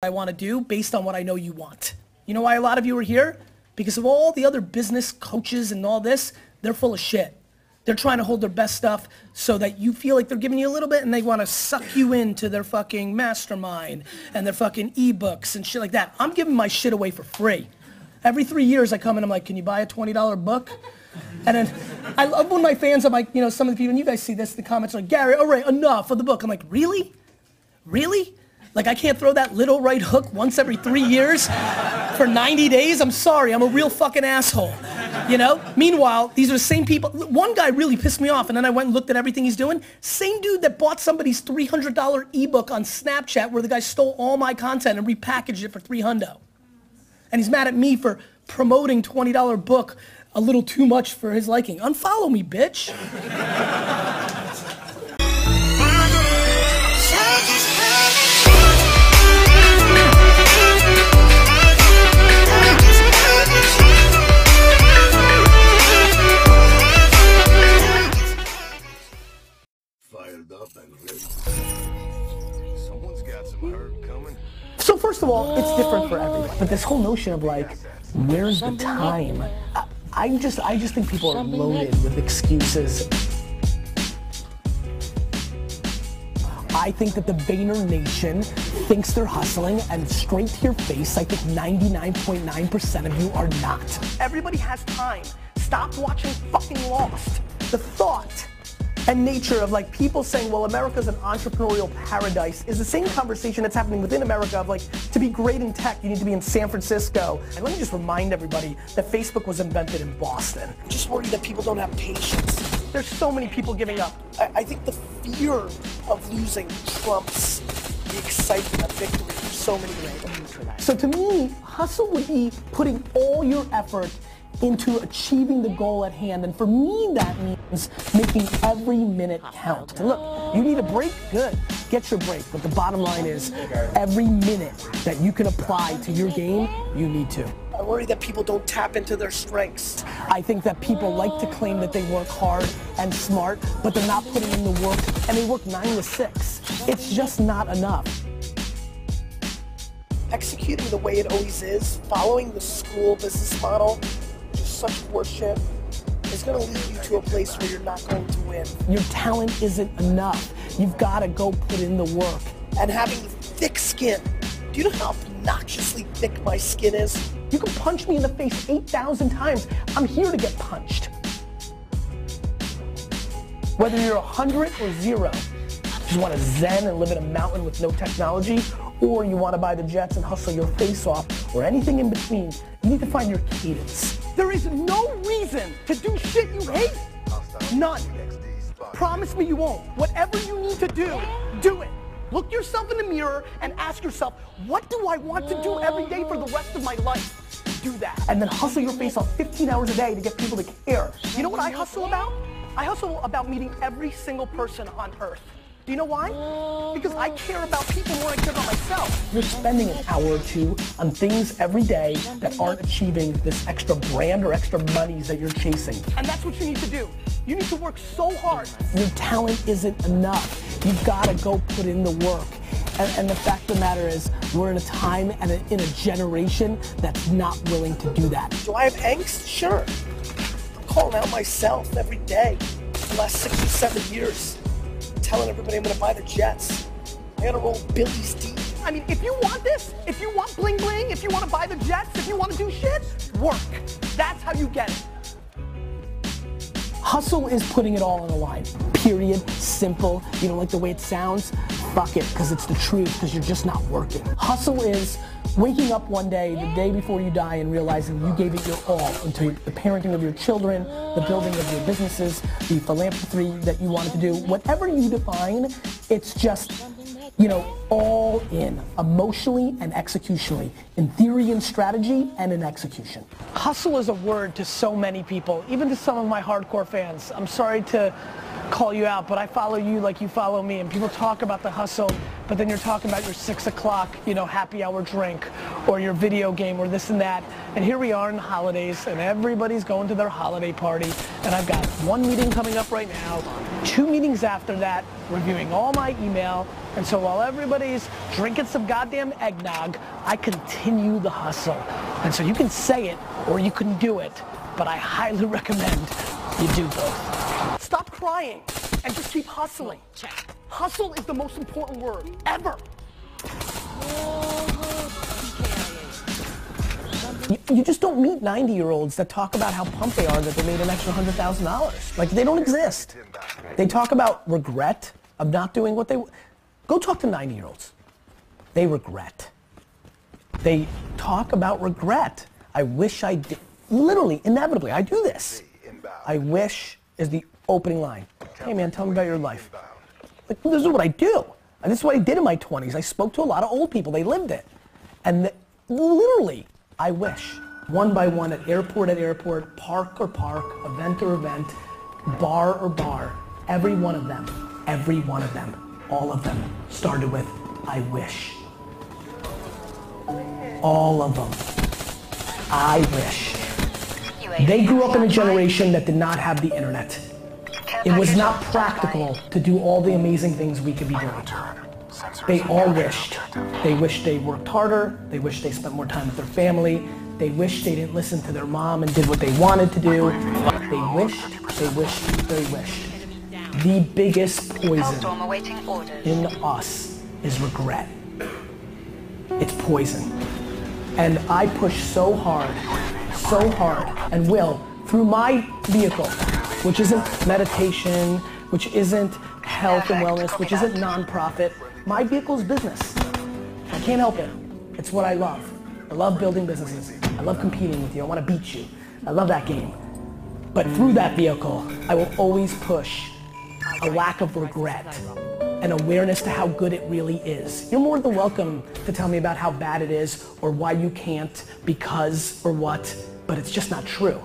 I want to do based on what I know you want. You know why a lot of you are here? Because of all the other business coaches and all this, they're full of shit. They're trying to hold their best stuff so that you feel like they're giving you a little bit and they want to suck you into their fucking mastermind and their fucking ebooks and shit like that. I'm giving my shit away for free. Every 3 years I come in, I'm like, can you buy a $20 book? And then I love when my fans, I'm like, you know, some of the people, and you guys see this, the comments are like, Gary, all right, enough of the book. I'm like, really? Really? Like I can't throw that little right hook once every 3 years for 90 days? I'm sorry, I'm a real fucking asshole, you know? Meanwhile, these are the same people. One guy really pissed me off and then I went and looked at everything he's doing. Same dude that bought somebody's $300 ebook on Snapchat where the guy stole all my content and repackaged it for $300. And he's mad at me for promoting $20 book a little too much for his liking. Unfollow me, bitch. Fired up and ready. Someone's got some hurt coming. So first of all, it's different for everyone. But this whole notion of like, where's the time? I just think people are loaded with excuses. I think that the Vayner Nation thinks they're hustling, and straight to your face, I think 99.9% of you are not. Everybody has time. Stop watching fucking Lost. The thought and nature of like people saying, well, America's an entrepreneurial paradise is the same conversation that's happening within America of like, to be great in tech, you need to be in San Francisco. And let me just remind everybody that Facebook was invented in Boston. I'm just worried that people don't have patience. There's so many people giving up. I think the fear of losing trumps the excitement of victory for so many reasons. So to me, hustle would be putting all your effort into achieving the goal at hand. And for me, that means making every minute count. And look, you need a break? Good. Get your break. But the bottom line is, every minute that you can apply to your game, you need to. I worry that people don't tap into their strengths. I think that people like to claim that they work hard and smart, but they're not putting in the work, and they work 9 to 6. It's just not enough. Executing the way it always is, following the school business model, such horseshit, is going to lead you to a place where you're not going to win. Your talent isn't enough. You've got to go put in the work. And having thick skin. Do you know how obnoxiously thick my skin is? You can punch me in the face 8,000 times. I'm here to get punched. Whether you're 100 or 0, you just want to zen and live in a mountain with no technology, or you want to buy the jets and hustle your face off, or anything in between, you need to find your cadence. There is no reason to do shit you hate. None. Promise me you won't. Whatever you need to do, do it. Look yourself in the mirror and ask yourself, what do I want to do every day for the rest of my life? Do that. And then hustle your face off 15 hours a day to get people to care. You know what I hustle about? I hustle about meeting every single person on earth. Do you know why? Because I care about people more than I care about myself. You're spending an hour or two on things every day that aren't achieving this extra brand or extra monies that you're chasing. And that's what you need to do. You need to work so hard. Your talent isn't enough. You've got to go put in the work. And the fact of the matter is, we're in a time and in a generation that's not willing to do that. Do I have angst? Sure. I'm calling out myself every day for the last 6 or 7 years. Telling everybody I'm gonna buy the jets. I gotta roll Billy's deep. I mean, if you want this, if you want bling bling, if you wanna buy the jets, if you wanna do shit, work. That's how you get it. Hustle is putting it all on the line. Period. Simple. You don't like the way it sounds? Fuck it, because it's the truth, because you're just not working. Hustle is waking up one day, the day before you die, and realizing you gave it your all into the parenting of your children, the building of your businesses, the philanthropy that you wanted to do. Whatever you define, it's just, you know, all in, emotionally and executionally, in theory and strategy and in execution. Hustle is a word to so many people, even to some of my hardcore fans. I'm sorry to call you out, but I follow you like you follow me, and people talk about the hustle, but then you're talking about your 6 o'clock, you know, happy hour drink, or your video game, or this and that, and here we are in the holidays, and everybody's going to their holiday party, and I've got one meeting coming up right now, 2 meetings after that, reviewing all my email, and so while everybody's drinking some goddamn eggnog, I continue the hustle. And so you can say it, or you can do it, but I highly recommend you do both. Stop crying, and just keep hustling. Hustle is the most important word, ever. You just don't meet 90-year-olds that talk about how pumped they are that they made an extra $100,000. Like, they don't exist. They talk about regret of not doing what they... Go talk to 90-year-olds. They regret. They talk about regret. I wish I did. Literally, inevitably, I do this. I wish is the opening line. Hey man, tell me about your life. Like, this is what I do. And this is what I did in my 20s. I spoke to a lot of old people. They lived it. And literally, I wish. One by one, at airport, park or park, event or event, bar or bar, every one of them, all of them started with, I wish. All of them. I wish. They grew up in a generation that did not have the internet. It was not practical to do all the amazing things we could be doing. They all wished. They wished they worked harder. They wished they spent more time with their family. They wished they didn't listen to their mom and did what they wanted to do. They wished. The biggest poison in us is regret. It's poison. And I push so hard, and will, through my vehicle, which isn't meditation, which isn't health and wellness, which isn't nonprofit. My vehicle is business. I can't help it. It's what I love. I love building businesses. I love competing with you. I want to beat you. I love that game. But through that vehicle, I will always push a lack of regret and awareness to how good it really is. You're more than welcome to tell me about how bad it is or why you can't, because, or what, but it's just not true.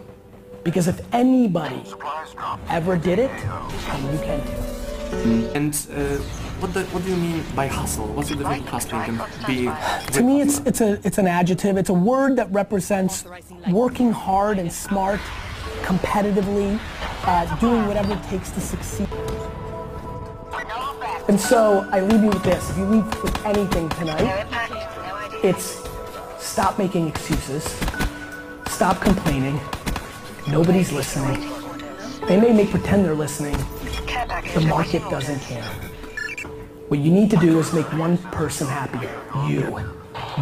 Because if anybody ever did it, then you can too. And what do you mean by hustle? What's the difference between hustling and being? To me, it's an adjective. It's a word that represents working hard and smart, competitively, doing whatever it takes to succeed. And so I leave you with this. If you leave with anything tonight, it's stop making excuses, stop complaining. Nobody's listening. They may pretend they're listening. The market doesn't care. What you need to do is make one person happy, you.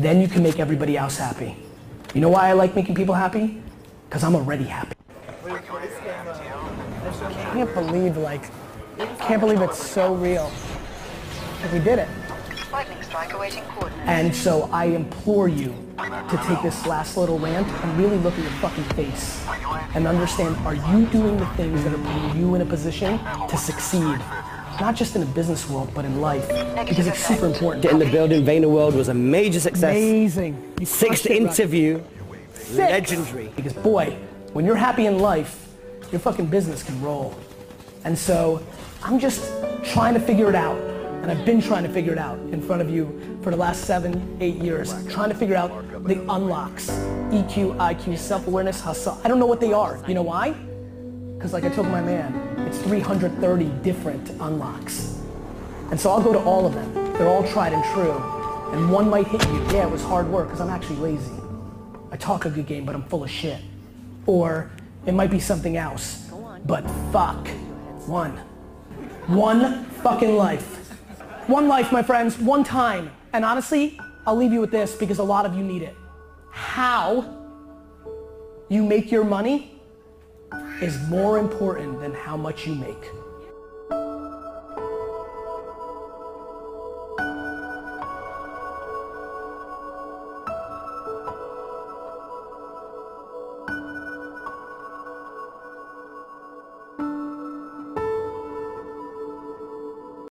Then you can make everybody else happy. You know why I like making people happy? Because I'm already happy. Can't believe it's so real. We did it. And so I implore you to take this last little rant and really look at your fucking face and understand, are you doing the things that are putting you in a position to succeed? Not just in the business world, but in life, because it's super important. Get in the building, VaynerWorld was a major success. Amazing. 6th interview, legendary. Because boy, when you're happy in life, your fucking business can roll. And so I'm just trying to figure it out. And I've been trying to figure it out in front of you for the last 7-8 years. Trying to figure out the unlocks. EQ, IQ, self-awareness, hustle. I don't know what they are. You know why? Because like I told my man, it's 330 different unlocks. And so I'll go to all of them. They're all tried and true. And one might hit you. Yeah, it was hard work because I'm actually lazy. I talk a good game, but I'm full of shit. Or it might be something else. But fuck. One fucking life. One life, my friends, one time. And honestly, I'll leave you with this because a lot of you need it. How you make your money is more important than how much you make.